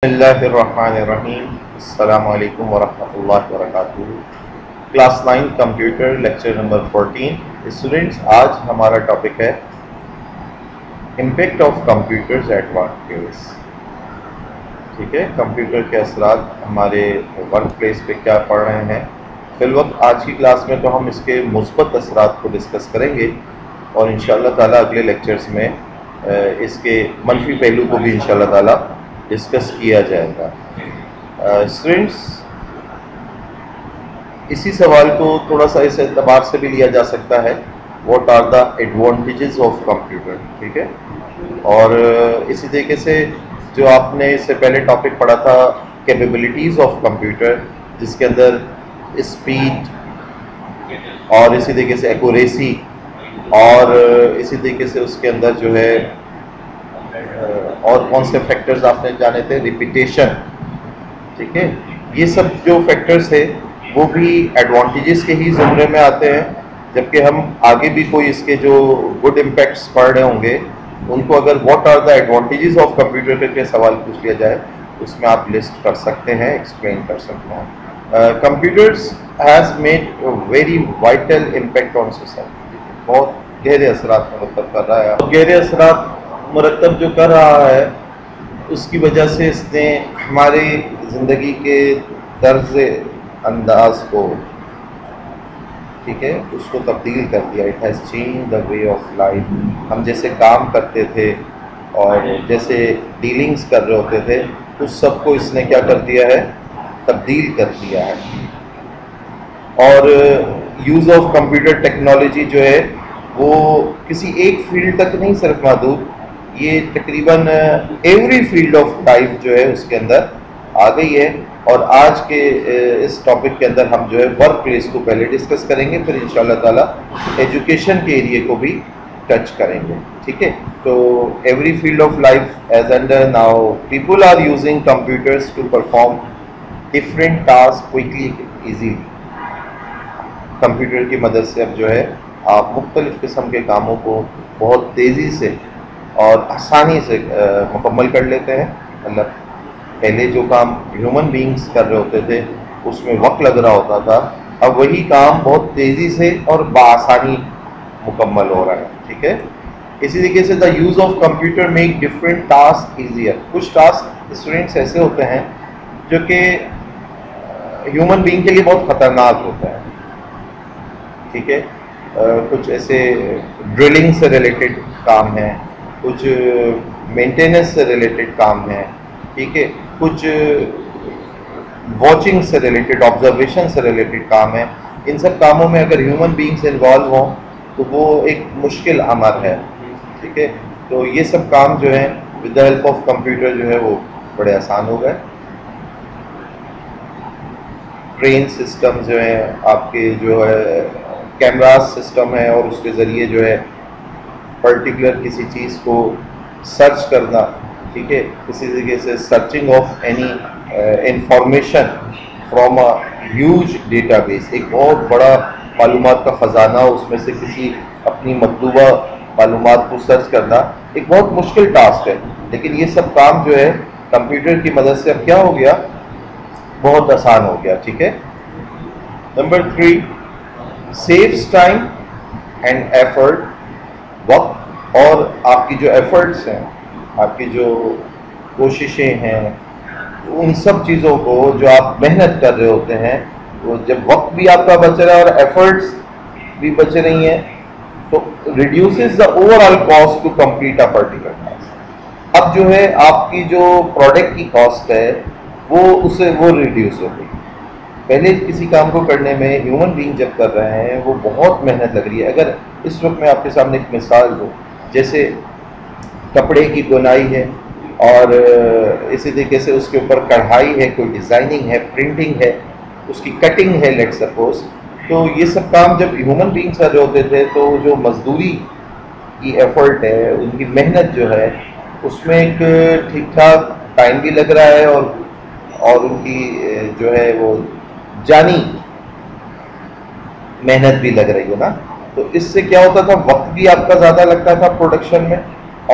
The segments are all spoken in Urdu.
بسم اللہ الرحمن الرحیم السلام علیکم ورحمۃ اللہ وبرکاتہ۔ Class 9 computer lecture number 14۔ Students, آج ہمارا ٹاپک ہے impact of computers at work place. ٹھیک ہے، کمپیوٹر کے اثرات ہمارے ورک پلیس پہ کیا پڑ رہے ہیں۔ فی الوقت آج کی کلاس میں تو ہم اس کے مثبت اثرات کو ڈسکس کریں گے، اور انشاءاللہ تعالیٰ اگلے لیکچرز میں اس کے منفی پہلو کو بھی انشاءاللہ تعالیٰ ڈسکس کیا جائے گا۔ اسٹوڈنٹس، اسی سوال کو تھوڑا سا اس اعتبار سے بھی لیا جا سکتا ہے، what are the advantages of computer. ٹھیک ہے، اور اسی طریقے سے جو آپ نے اس سے پہلے ٹاپک پڑھا تھا کیپیبلٹیز آف کمپیوٹر، جس کے اندر اسپیڈ اور اسی طریقے سے ایکوریسی، اور اسی طریقے سے اس کے اندر جو ہے اور کون سے فیکٹرز آپ نے جانے تھے، ریپیٹیشن۔ ٹھیک ہے، یہ سب جو فیکٹرز تھے وہ بھی ایڈوانٹیجز کے ہی زمرے میں آتے ہیں، جبکہ ہم آگے بھی کوئی اس کے جو گڈ امپیکٹس پڑھ رہے ہوں گے ان کو اگر what are the advantages of computer کر کے سوال پوچھ لیا جائے اس میں آپ لسٹ کر سکتے ہیں، ایکسپلین کر سکتے ہیں۔ Computers has made very vital impact on society, بہت گہرے اثرات مرتب کر رہا ہے۔ گہرے اثرات مرتب جو کر رہا ہے اس کی وجہ سے اس نے ہماری زندگی کے طرز انداز کو، ٹھیک ہے، اس کو تبدیل کر دیا۔ It has change the way of life. ہم جیسے کام کرتے تھے اور جیسے ڈیلنگز کر رہے ہوتے تھے اس سب کو اس نے کیا کر دیا ہے، تبدیل کر دیا ہے۔ اور یوز آف کمپیوٹر ٹیکنالوجی جو ہے وہ کسی ایک فیلڈ تک نہیں صرف محدود، یہ تقریباً ایوری فیلڈ آف لائف جو ہے اس کے اندر آ گئی ہے۔ اور آج کے اس ٹاپک کے اندر ہم جو ہے ورک پلیس کو پہلے ڈسکس کریں گے، پھر انشاءاللہ تعالیٰ ایجوکیشن کے ایریے کو بھی ٹچ کریں گے۔ ٹھیک ہے، تو every field of life as under now people are using computers to perform different task quickly easily. Computer کی مدد سے اب جو ہے آپ مختلف قسم کے کاموں کو بہت تیزی سے اور آسانی سے مکمل کر لیتے ہیں۔ مطلب پہلے جو کام ہیومن بینگز کر رہے ہوتے تھے اس میں وقت لگ رہا ہوتا تھا، اب وہی کام بہت تیزی سے اور بآسانی مکمل ہو رہا ہے۔ ٹھیک ہے، اسی طریقے سے the use of computer make different task easier. کچھ ٹاسک اسٹوڈنٹس ایسے ہوتے ہیں جو کہ ہیومن بینگ کے لیے بہت خطرناک ہوتا ہے۔ ٹھیک ہے، کچھ ایسے ڈرلنگ سے ریلیٹڈ کام ہیں، کچھ مینٹیننس سے ریلیٹڈ کام ہیں، ٹھیک ہے، کچھ واچنگ سے ریلیٹڈ، آبزرویشن سے ریلیٹڈ کام ہیں۔ ان سب کاموں میں اگر ہیومن بینگس انوالو ہوں تو وہ ایک مشکل امر ہے۔ ٹھیک ہے، تو یہ سب کام جو ہیں with the help of computer جو ہے وہ بڑے آسان ہو گئے۔ ٹرین سسٹم جو ہیں آپ کے، جو ہے کیمراز سسٹم ہے، اور اس کے ذریعے جو ہے پرٹیکولر کسی چیز کو سرچ کرنا، ٹھیک ہے، کسی طریقے سے searching of any information from a huge data base, ایک بہت بڑا معلومات کا خزانہ، اس میں سے کسی اپنی مطلوبہ معلومات کو سرچ کرنا ایک بہت مشکل ٹاسک ہے، لیکن یہ سب کام جو ہے کمپیوٹر کی مدد سے اب کیا ہو گیا، بہت آسان ہو گیا۔ ٹھیک ہے، number 3، saves time and effort. وقت اور آپ کی جو ایفرٹس ہیں، آپ کی جو کوششیں ہیں، ان سب چیزوں کو جو آپ محنت کر رہے ہوتے ہیں، وہ جب وقت بھی آپ کا بچ رہا ہے اور ایفرٹس بھی بچ رہی ہیں تو reduces the overall cost to complete a particular task. اب جو ہے آپ کی جو پروڈکٹ کی کاسٹ ہے وہ ریڈیوس ہو گئی۔ پہلے کسی کام کو کرنے میں ہیومن بینگ جب کر رہے ہیں وہ بہت محنت لگ رہی ہے۔ اگر اس وقت میں آپ کے سامنے ایک مثال دوں، جیسے کپڑے کی بنائی ہے اور اسی طریقے سے اس کے اوپر کڑھائی ہے، کوئی ڈیزائننگ ہے، پرنٹنگ ہے، اس کی کٹنگ ہے، لیٹ سپوز، تو یہ سب کام جب ہیومن بینگس کر رہے ہوتے تھے تو جو مزدوری کی ایفرٹ ہے، ان کی محنت جو ہے، اس میں ایک ٹھیک ٹھاک ٹائم بھی لگ رہا ہے اور ان کی جو ہے وہ جانی محنت بھی لگ رہی ہے نا۔ تو اس سے کیا ہوتا تھا، وقت بھی آپ کا زیادہ لگتا تھا پروڈکشن میں،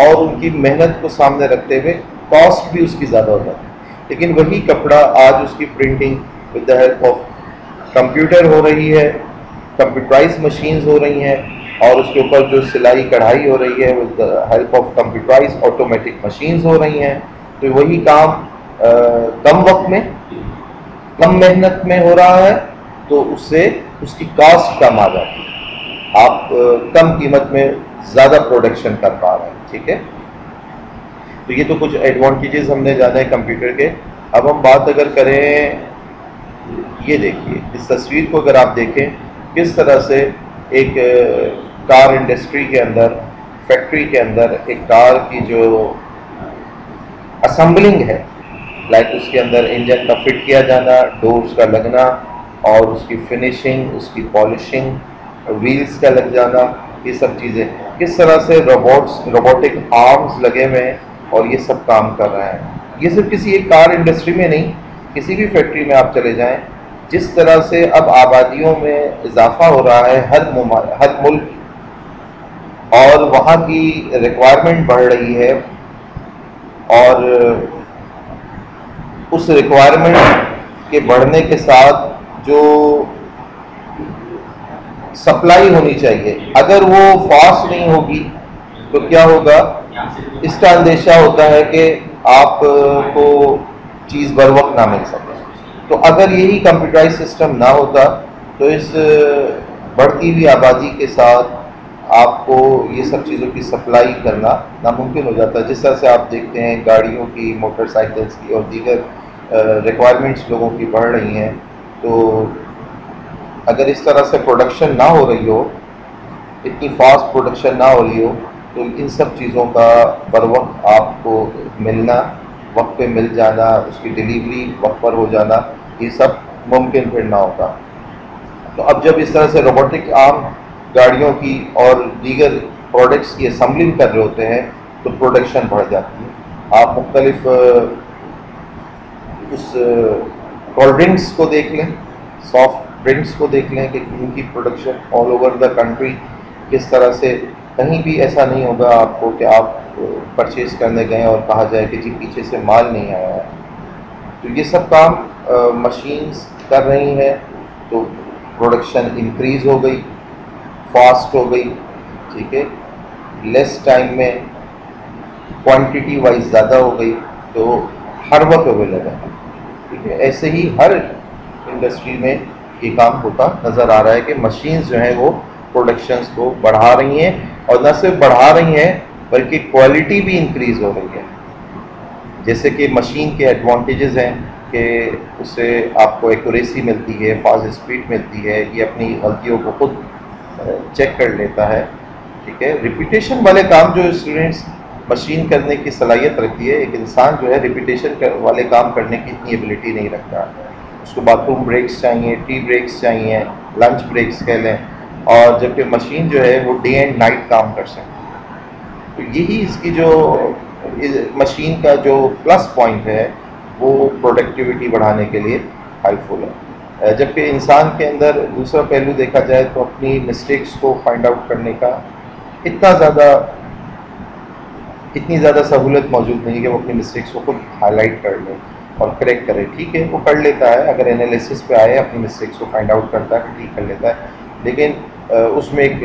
اور ان کی محنت کو سامنے رکھتے ہوئے کاسٹ بھی اس کی زیادہ ہوتا تھی۔ لیکن وہی کپڑا آج اس کی printing with the help of computer ہو رہی ہے، کمپیوٹرائز مشینز ہو رہی ہیں، اور اس کے اوپر جو سلائی کڑھائی ہو رہی ہے with the help of computerise automatic machines ہو رہی ہیں. تو وہی کام کم وقت میں، کم محنت میں ہو رہا ہے، تو اس سے اس کی کاسٹ کم آ جاتی ہے، آپ کم قیمت میں زیادہ پروڈکشن کر پا رہے ہیں. ٹھیک ہے، تو یہ تو کچھ ایڈوانٹیجز ہم نے جانے کمپیوٹر کے. اب ہم بات اگر کریں، یہ دیکھیے اس تصویر کو اگر آپ دیکھیں کس طرح سے ایک کار انڈسٹری کے اندر، فیکٹری کے اندر ایک کار کی جو اسمبلنگ ہے، لائک اس کے اندر انجن کا فٹ کیا جانا، ڈورز کا لگنا، اور اس کی فنیشنگ، اس کی پالشنگ، ویلز کا لگ جانا، یہ سب چیزیں کس طرح سے روبوٹک آرمز لگے ہوئے ہیں اور یہ سب کام کر رہے ہیں. یہ صرف کسی ایک کار انڈسٹری میں نہیں، کسی بھی فیکٹری میں آپ چلے جائیں، جس طرح سے اب آبادیوں میں اضافہ ہو رہا ہے ہر ملک، اور وہاں کی ریکوائرمنٹ بڑھ رہی ہے، اور اس ریکوائرمنٹ کے بڑھنے کے ساتھ جو سپلائی ہونی چاہیے اگر وہ فاسٹ نہیں ہوگی تو کیا ہوگا؟ اس کا اندیشہ ہوتا ہے کہ آپ کو چیز بر وقت نہ مل سکے. تو اگر یہی کمپیوٹرائز سسٹم نہ ہوتا تو اس بڑھتی ہوئی آبادی کے ساتھ آپ کو یہ سب چیزوں کی سپلائی کرنا ناممکن ہو جاتا ہے. جس طرح سے آپ دیکھتے ہیں گاڑیوں کی، موٹر سائیکلز کی اور دیگر ریکوائرمنٹس لوگوں کی بڑھ رہی ہیں، تو اگر اس طرح سے پروڈکشن نہ ہو رہی ہو، اتنی فاسٹ پروڈکشن نہ ہو رہی ہو، تو ان سب چیزوں کا بر وقت آپ کو ملنا، وقت پہ مل جانا، اس کی ڈیلیوری وقت پر ہو جانا، یہ سب ممکن پھر نہ ہوتا. تو اب جب اس طرح سے روبوٹک آرم گاڑیوں کی اور دیگر پروڈکٹس کی اسمبلنگ کر رہے ہوتے ہیں تو پروڈکشن بڑھ جاتی ہے. آپ مختلف اس کولڈ ڈرنکس کو دیکھ لیں، سافٹ ڈرنکس کو دیکھ لیں کہ ان کی production all over the country کس طرح سے، کہیں بھی ایسا نہیں ہوگا آپ کو کہ آپ پرچیز کرنے گئے اور کہا جائے کہ جی پیچھے سے مال نہیں آیا ہے. تو یہ سب کام مشینز کر رہی ہیں، تو پروڈکشن انکریز ہو گئی، فاسٹ ہو گئی. ٹھیک ہے، لیس ٹائم میں کوانٹٹی وائز زیادہ ہو گئی، تو ہر وقت اویلیبل ہے. ٹھیک ہے، ایسے ہی ہر انڈسٹری میں یہ کام ہوتا نظر آ رہا ہے کہ مشینز جو ہیں وہ پروڈکشنز کو بڑھا رہی ہیں، اور نہ صرف بڑھا رہی ہیں بلکہ کوالٹی بھی انکریز ہو رہی ہے. جیسے کہ مشین کے ایڈوانٹیجز ہیں کہ اس سے آپ کو ایکوریسی ملتی ہے، فاسٹ اسپیڈ ملتی ہے، یہ اپنی غلطیوں کو خود چیک کر لیتا ہے. ٹھیک ہے، ریپیٹیشن والے کام جو اسٹوڈنٹس مشین کرنے کی صلاحیت رکھتی ہے، ایک انسان جو ہے ریپیٹیشن والے کام کرنے کی اتنی ایبلٹی نہیں رکھتا. اس کو باتھ روم بریکس چاہیے، ٹی بریکس چاہیے، لنچ بریکس کہہ لیں، اور جبکہ مشین جو ہے وہ ڈے اینڈ نائٹ کام کر سکتی ہے. تو یہی اس کی جو مشین کا جو پلس پوائنٹ ہے وہ پروڈکٹیوٹی بڑھانے کے لیے ہیلپ فل ہے. جبکہ انسان کے اندر دوسرا پہلو دیکھا جائے تو اپنی مسٹیکس کو فائنڈ آؤٹ کرنے کا اتنی زیادہ سہولت موجود نہیں کہ وہ اپنی مسٹیکس کو خود ہائی لائٹ کر لے اور کریکٹ کرے. ٹھیک ہے، وہ کر لیتا ہے، اگر انالیسس پہ آئے اپنی مسٹیکس کو فائنڈ آؤٹ کرتا ہے، ٹھیک کر لیتا ہے، لیکن اس میں ایک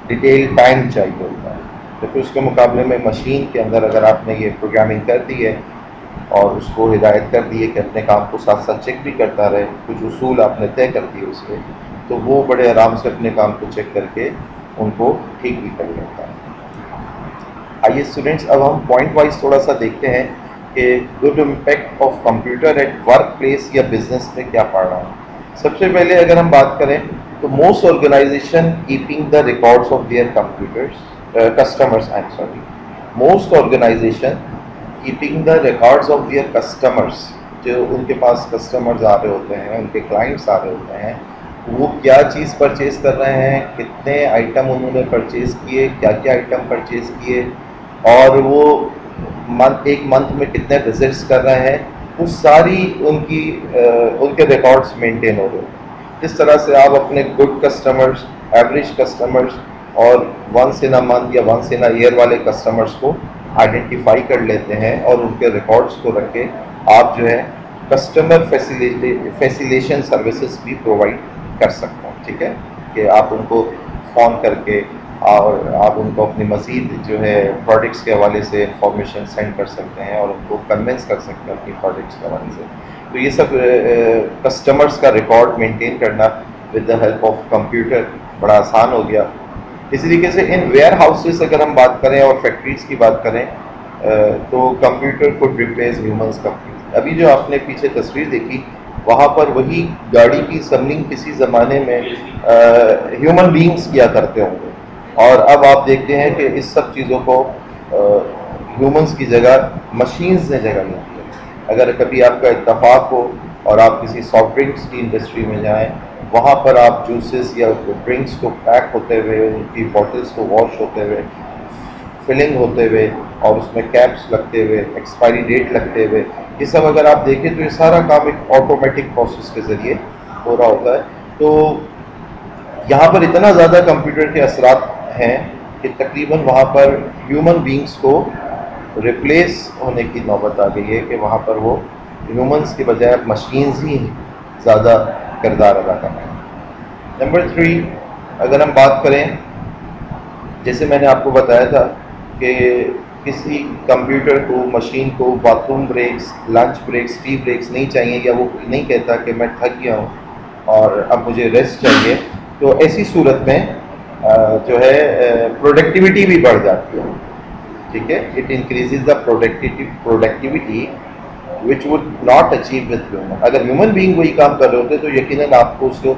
ڈیٹیل ٹائم چاہیے ہوتا ہے. جبکہ اس کے مقابلے میں مشین کے اندر اگر آپ نے یہ پروگرامنگ کر دی ہے اور اس کو ہدایت کر دی ہے کہ اپنے کام کو ساتھ ساتھ چیک بھی کرتا رہے، کچھ اصول آپ نے طے کر دیے اس کے، تو وہ بڑے آرام سے اپنے کام کو چیک کر کے ان کو ٹھیک بھی کر لیتا ہے. آئیے اسٹوڈنٹس، اب ہم پوائنٹ وائز تھوڑا سا دیکھتے ہیں کہ good impact of computer at work place یا بزنس میں کیا پڑ رہا ہے. سب سے پہلے اگر ہم بات کریں تو most organization keeping the records of their customers most organization keeping the records of their customers, جو ان کے پاس کسٹمرز آ رہے ہوتے ہیں، ان کے کلائنٹس آ رہے ہوتے ہیں، وہ کیا چیز پرچیز کر رہے ہیں، کتنے آئٹم انہوں نے پرچیز کیے، کیا کیا آئٹم پرچیز کیے، اور وہ ایک منتھ میں کتنے وزٹس کر رہے ہیں، وہ ساری ان کے ریکارڈس مینٹین ہو رہے ہیں. جس طرح سے آپ اپنے گڈ کسٹمرز، ایوریج کسٹمرز اور ونس ان اے منتھ یا ونس ان اے ایئر والے کسٹمرز کو آئیڈینٹیفائی کر لیتے ہیں اور ان کے ریکارڈس کو رکھ کے آپ جو ہے کسٹمر فیسیلیشن سروسز بھی پرووائڈ کر سکتے ہیں. ٹھیک ہے کہ آپ ان کو فون کر کے اور آپ ان کو اپنی مزید جو ہے پروڈکٹس کے حوالے سے انفارمیشن سینڈ کر سکتے ہیں اور ان کو کنونس کر سکتے ہیں اپنی پروڈکٹس کے حوالے سے. تو یہ سب کسٹمرز کا ریکارڈ مینٹین کرنا with the help of computer بڑا آسان ہو گیا. اسی طریقے سے ان ویئر ہاؤسز اگر ہم بات کریں اور فیکٹریز کی بات کریں تو کمپیوٹر کو ریپلیس ہیومنس کمپلیٹ. ابھی جو آپ نے پیچھے تصویر دیکھی وہاں پر وہی گاڑی کی سمنگ کسی زمانے میں ہیومن بینگز کیا کرتے ہوں گے اور اب آپ دیکھتے ہیں کہ اس سب چیزوں کو ہیومنس کی جگہ مشینز نے جگہ لی ہے. اگر کبھی آپ کا اتفاق ہو اور آپ کسی سافٹ ڈرنکس کی انڈسٹری میں جائیں وہاں پر آپ جوسز یا ڈرنکس کو پیک ہوتے ہوئے ان کی بوٹلس کو واش ہوتے ہوئے فلنگ ہوتے ہوئے اور اس میں کیپس لگتے ہوئے ایکسپائری ڈیٹ لگتے ہوئے یہ سب اگر آپ دیکھیں تو یہ سارا کام ایک آٹومیٹک پروسیس کے ذریعے ہو رہا ہوتا ہے. تو یہاں پر اتنا زیادہ کمپیوٹر کے اثرات ہیں کہ تقریباً وہاں پر ہیومن بینگز کو ریپلیس ہونے کی نوبت آ گئی ہے کہ وہاں پر وہ ہیومنس کے بجائے مشینز ہی زیادہ کردار ادا کر رہے ہیں. نمبر 3 اگر ہم بات کریں جیسے میں نے آپ کو بتایا تھا کہ کسی کمپیوٹر کو مشین کو bathroom breaks lunch breaks tea breaks نہیں چاہیے یا وہ نہیں کہتا کہ میں تھک گیا ہوں اور اب مجھے ریسٹ چاہیے تو ایسی صورت میں جو ہے پروڈکٹیوٹی بھی بڑھ جاتی ہے. ٹھیک ہے it increases the productivity which would not achieve with human. اگر ہیومن بینگ وہی کام کر رہے ہوتے تو یقیناً آپ کو اس کو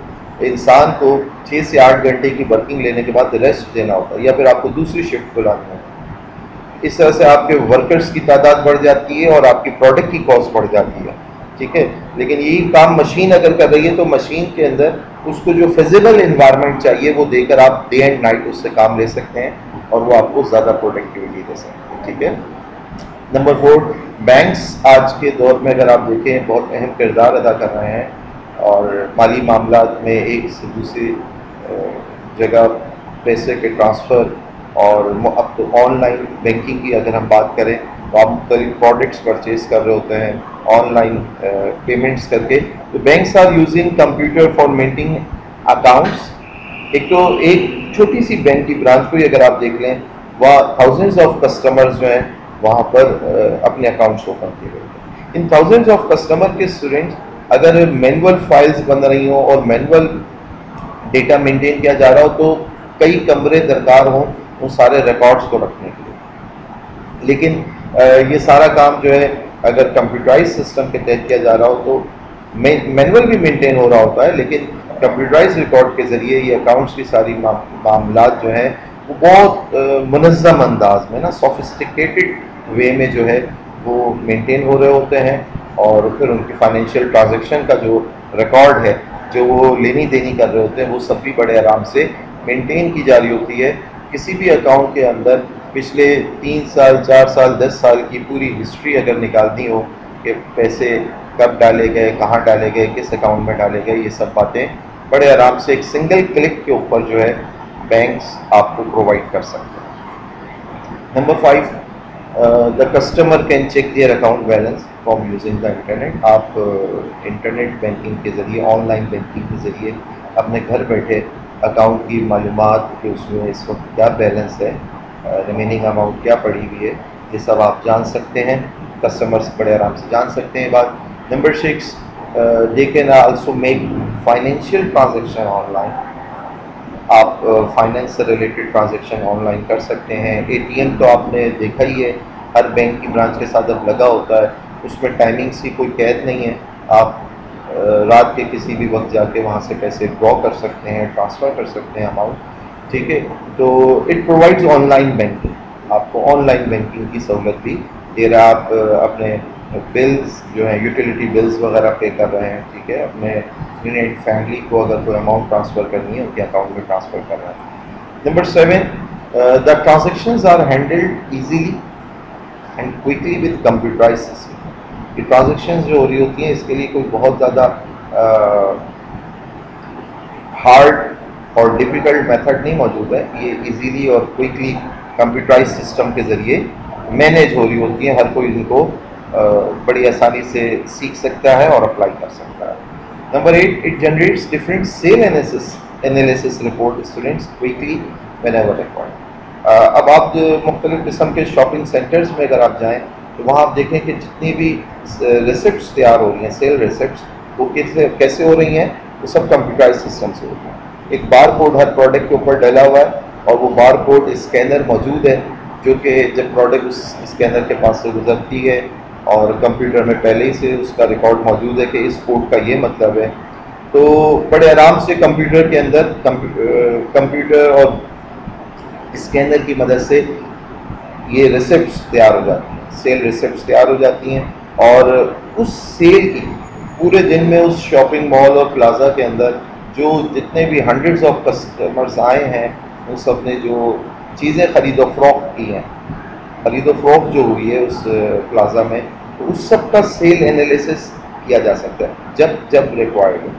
انسان کو 6 سے 8 گھنٹے کی ورکنگ لینے کے بعد ریسٹ دینا ہوتا ہے یا پھر آپ کو دوسری شفٹ بلانی ہوتی ہے. اس طرح سے آپ کے ورکرز کی تعداد بڑھ جاتی ہے اور آپ کی پروڈکٹ کی کاسٹ بڑھ جاتی ہے. ٹھیک ہے لیکن یہی کام مشین اگر کر رہی ہے تو مشین کے اندر اس کو جو فزیبل انوائرمنٹ چاہیے وہ دے کر آپ ڈے اینڈ نائٹ اس سے کام لے سکتے ہیں اور وہ آپ کو زیادہ پروڈکٹیوٹی دے سکتے ہیں. ٹھیک ہے. نمبر 4 بینکس آج کے دور میں اگر آپ دیکھیں بہت اہم کردار ادا کر رہے ہیں اور مالی معاملات میں ایک سے دوسری جگہ پیسے کے ٹرانسفر اور اب تو آن لائن بینکنگ کی اگر ہم بات کریں تو آپ مختلف پروڈکٹس پرچیز کر رہے ہوتے ہیں آن لائن پیمنٹس کر کے. تو banks are using computer for maintaining accounts. ایک تو ایک چھوٹی سی بینک کی برانچ کو ہی اگر آپ دیکھ لیں وہاں تھاؤزنڈز آف کسٹمرز جو ہیں وہاں پر اپنے اکاؤنٹس اوپن کیے ہوئے ہیں. ان تھاؤزنڈز آف کسٹمر کے اسٹوڈنٹس اگر مینول فائلز بن رہی ہوں اور مینول ڈیٹا مینٹین کیا جا رہا ہو تو کئی کمرے درکار ہوں ان سارے ریکارڈز کو رکھنے کے لیے. لیکن یہ سارا کام جو ہے اگر کمپیوٹرائز سسٹم کے تحت کیا جا رہا ہو تو مینول بھی مینٹین ہو رہا ہوتا ہے لیکن کمپیوٹرائز ریکارڈ کے ذریعے یہ اکاؤنٹس کی ساری معاملات جو ہیں وہ بہت منظم انداز میں نا سوفسٹیکیٹڈ وے میں جو ہے وہ مینٹین ہو رہے ہوتے ہیں اور پھر ان کی فائنینشیل ٹرانزیکشن کا جو ریکارڈ ہے جو وہ لینی دینی کر رہے ہوتے ہیں وہ سب بھی بڑے آرام سے مینٹین کی جا رہی ہوتی ہے. کسی بھی اکاؤنٹ کے اندر پچھلے 3 سال 4 سال 10 سال کی پوری ہسٹری اگر نکالنی ہو کہ پیسے کب ڈالے گئے کہاں ڈالے گئے کس اکاؤنٹ میں ڈالے گئے یہ سب باتیں بڑے آرام سے ایک سنگل کلک کے اوپر جو ہے بینکس آپ کو پرووائڈ کر سکتے ہیں. Number 5 the customer can check their account balance from using the internet. آپ انٹرنیٹ بینکنگ کے ذریعے آن لائن بینکنگ کے ذریعے اپنے گھر بیٹھے اکاؤنٹ کی معلومات کہ اس میں اس وقت کیا بیلنس ہے ریمیننگ اماؤنٹ کیا پڑی ہوئی ہے یہ سب آپ جان سکتے ہیں. کسٹمرس بڑے آرام سے جان سکتے ہیں بات. Number 6 they can also make financial transaction on line. آپ فائنینس سے ریلیٹڈ ٹرانزیکشن آن لائن کر سکتے ہیں. اے ٹی ایم تو آپ نے دیکھا ہی ہے ہر بینک کی برانچ کے ساتھ اب لگا ہوتا ہے اس میں ٹائمنگس کی کوئی قید نہیں ہے. آپ رات کے کسی بھی وقت جا کے وہاں سے پیسے ڈرا کر سکتے ہیں ٹرانسفر کر سکتے ہیں اماؤنٹ. ٹھیک ہے تو it provides on line banking. آپ کو آن لائن بینکنگ کی سہولت بھی دے رہا ہے. آپ اپنے بلز جو ہیں یوٹیلیٹی بلز وغیرہ پے کر رہے ہیں. ٹھیک ہے اپنے فیملی کو اگر کوئی اماؤنٹ ٹرانسفر کرنی ہے ان کے اکاؤنٹ میں ٹرانسفر کر رہے ہیں. Number 7 the transactions are handled easily and quickly with computerize system. یہ ٹرانزیکشنز جو ہو رہی ہوتی ہیں اس کے لیے کوئی بہت زیادہ ہارڈ اور ڈیفیکلٹ میتھڈ نہیں موجود ہے. یہ ایزیلی اور کوئکلی کمپیوٹرائز سسٹم کے ذریعے مینیج ہو رہی ہوتی ہیں. ہر کوئی ان کو بڑی آسانی سے سیکھ سکتا ہے اور اپلائی کر سکتا ہے. Number 8, it generates different sale analysis report students quickly whenever required. اب آپ مختلف قسم کے شاپنگ سینٹرز میں اگر آپ جائیں تو وہاں آپ دیکھیں کہ جتنی بھی ریسپٹس تیار ہو رہی ہیں، سیل ریسپٹس، وہ کیسے ہو رہی ہیں؟ وہ سب کمپیوٹرائز سسٹم سے ہوتی ہیں. ایک بار کوڈ ہر پروڈکٹ کے اوپر ڈلا ہوا ہے اور وہ بار کوڈ اسکینر موجود ہے، جو کہ جب پروڈکٹ اس اسکینر کے پاس سے گزرتی ہے اور کمپیوٹر میں پہلے ہی سے اس کا ریکارڈ موجود ہے کہ اس کوڈ کا یہ مطلب ہے، تو بڑے آرام سے کمپیوٹر کے اندر کمپیوٹر اور اسکینر کی مدد سے یہ ریسپٹس تیار ہو جاتی ہیں، سیل ریسپٹس تیار ہو جاتی ہیں. اور اس سیل کی پورے دن میں اس شاپنگ مال اور پلازا کے اندر جو جتنے بھی ہنڈریڈز آف کسٹمرز آئے ہیں، ان سب نے جو چیزیں خرید و فروخت کی ہیں، خرید و فروخت جو ہوئی ہے اس پلازا میں، تو اس سب کا سیل انالیسس کیا جا سکتا ہے جب جب ریکوائرڈ ہو.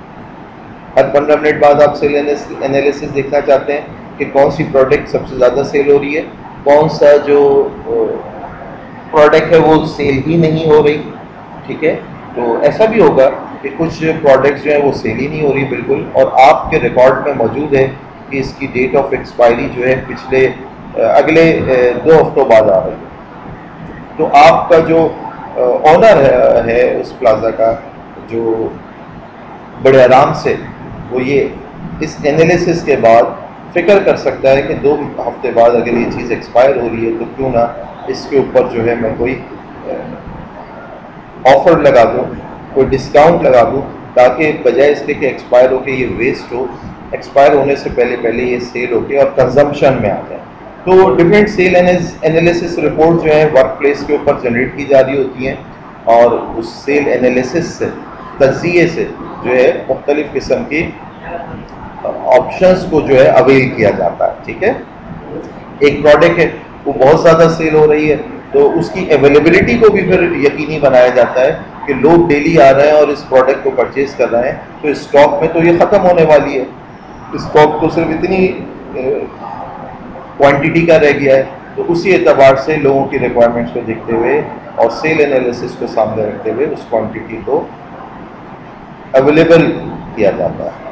ہر 15 منٹ بعد آپ سیل انالیسس دیکھنا چاہتے ہیں کہ کون سی پروڈکٹ سب سے زیادہ سیل ہو رہی ہے، کون سا جو پروڈکٹ ہے وہ سیل ہی نہیں ہو رہی. ٹھیک ہے، تو ایسا بھی ہوگا کہ کچھ پروڈکٹس جو ہیں وہ سیل ہی نہیں ہو رہی بالکل، اور آپ کے ریکارڈ میں موجود ہے کہ اس کی ڈیٹ آف ایکسپائری جو ہے اگلے 2 ہفتوں بعد آ رہی ہے. تو آپ کا جو آنر ہے اس پلازا کا، جو بڑے آرام سے وہ یہ اس انالیسس کے بعد فکر کر سکتا ہے کہ 2 ہفتے بعد اگر یہ چیز ایکسپائر ہو رہی ہے تو کیوں نہ اس کے اوپر جو ہے میں کوئی آفر لگا دوں، کوئی ڈسکاؤنٹ لگا دوں، تاکہ بجائے اس کے کہ ایکسپائر ہو کے یہ ویسٹ ہو، ایکسپائر ہونے سے پہلے یہ سیل ہو کے اور کنزمپشن میں آ جائے. تو ڈفرینٹ سیل انالیسس رپورٹ جو ہے ورک پلیس کے اوپر جنریٹ کی جا رہی ہوتی ہیں، اور اس سیل انالیسس سے، تجزیے سے جو ہے مختلف قسم کی آپشنس کو جو ہے اویل کیا جاتا ہے. ٹھیک ہے، ایک پروڈکٹ ہے وہ بہت زیادہ سیل ہو رہی ہے تو اس کی اویلیبلٹی کو بھی پھر یقینی بنایا جاتا ہے کہ لوگ ڈیلی آ رہے ہیں اور اس پروڈکٹ کو پرچیز کر رہے ہیں، تو اسٹاک میں تو یہ ختم ہونے والی ہے، اسٹاک تو صرف اتنی کوانٹٹی کا رہ گیا ہے. تو اسی اعتبار سے لوگوں کی ریکوائرمنٹس کو دیکھتے ہوئے اور سیل انالیسس کو سامنے رکھتے ہوئے اس کوانٹٹی کو اویلیبل کیا جاتا ہے.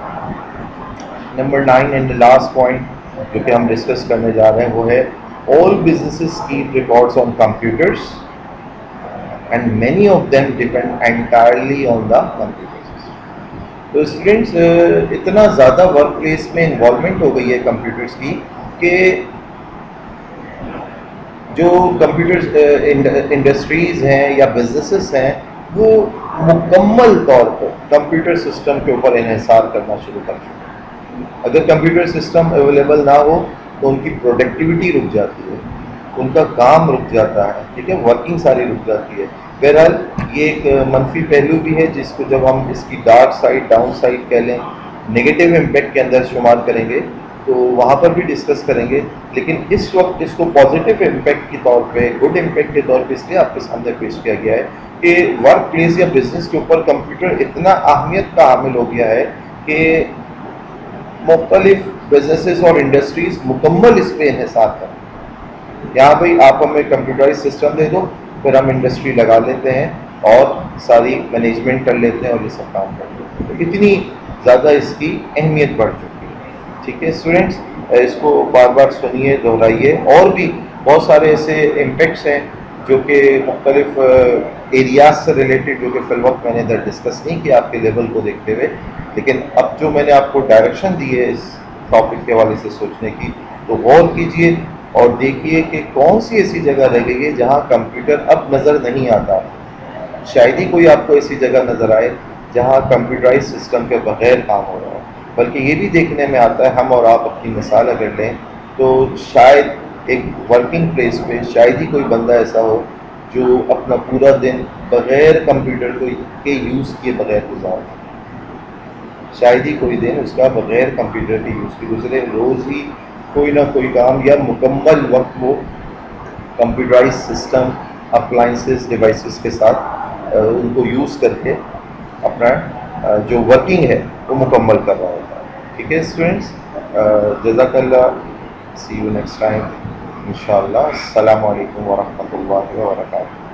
نمبر 9 اینڈ لاسٹ پوائنٹ جو کہ ہم ڈسکس کرنے جا رہے ہیں وہ ہے all businesses keep records on computers and many of them depend entirely on the computer system. تو اسٹوڈینٹس اتنا زیادہ ورک پلیس میں انوالومنٹ ہو گئی ہے کمپیوٹرز کی کہ جو کمپیوٹر انڈسٹریز ہیں یا بزنسز ہیں وہ مکمل طور پر کمپیوٹر سسٹم کے اوپر انحصار کرنا شروع کر چکے ہیں. اگر کمپیوٹر سسٹم اویلیبل نہ ہو تو ان کی پروڈکٹیوٹی رک جاتی ہے، ان کا کام رک جاتا ہے. ٹھیک ہے، ورکنگ ساری رک جاتی ہے. بہرحال یہ ایک منفی پہلو بھی ہے جس کو جب ہم اس کی ڈارک سائڈ، ڈاؤن سائڈ کہہ لیں، نگیٹو امپیکٹ کے اندر شمار کریں گے تو وہاں پر بھی ڈسکس کریں گے. لیکن اس وقت اس کو پازیٹیو امپیکٹ کے طور پہ، گڈ امپیکٹ کے طور پہ اس لیے آپ کے سامنے پیش کیا گیا ہے کہ ورک پلیس یا بزنس کے اوپر کمپیوٹر اتنا اہمیت کا حامل ہو گیا ہے کہ مختلف بزنسز اور انڈسٹریز مکمل اس پہ انحصار کریں. یہاں بھائی آپ ہمیں کمپیوٹرائز سسٹم دے دو، پھر ہم انڈسٹری لگا لیتے ہیں اور ساری مینجمنٹ کر لیتے ہیں اور یہ سب کام کر لیتے ہیں. تو اتنی زیادہ اس کی اہمیت بڑھ چکی ہے. ٹھیک ہے اسٹوڈینٹس، اس کو بار بار سنیے، دہرائیے. اور بھی بہت سارے ایسے امپیکٹس ہیں جو کہ مختلف ایریاز سے ریلیٹڈ، جو کہ فی الوقت میں نے ادھر ڈسکس نہیں کیا آپ کے لیول کو دیکھتے ہوئے، لیکن اب جو میں نے آپ کو ڈائریکشن دی ہے اس ٹاپک کے حوالے سے سوچنے کی، تو غور کیجئے اور دیکھیے کہ کون سی ایسی جگہ رہ گئی ہے جہاں کمپیوٹر اب نظر نہیں آتا. شاید ہی کوئی آپ کو ایسی جگہ نظر آئے جہاں کمپیوٹرائز سسٹم کے بغیر کام ہو رہا ہے. بلکہ یہ بھی دیکھنے میں آتا ہے، ہم اور آپ اپنی مثال اگر لیں تو شاید ایک ورکنگ پلیس پہ شاید ہی کوئی بندہ ایسا ہو جو اپنا پورا دن بغیر کمپیوٹر کے یوز کیے بغیر گزارے. شاید ہی کوئی دن اس کا بغیر کمپیوٹر کے یوز کے گزرے. روز ہی کوئی نہ کوئی کام یا مکمل وقت وہ کمپیوٹرائز سسٹم، اپلائنسز، ڈیوائسز کے ساتھ ان کو یوز کر کے اپنا جو ورکنگ ہے وہ مکمل کر رہا ہوتا ہے. ٹھیک ہے اسٹوڈینٹس، جزاک اللہ. سی یو نیکسٹ ٹائم انشاءاللہ. السلام علیکم ورحمۃ اللہ وبرکاتہ.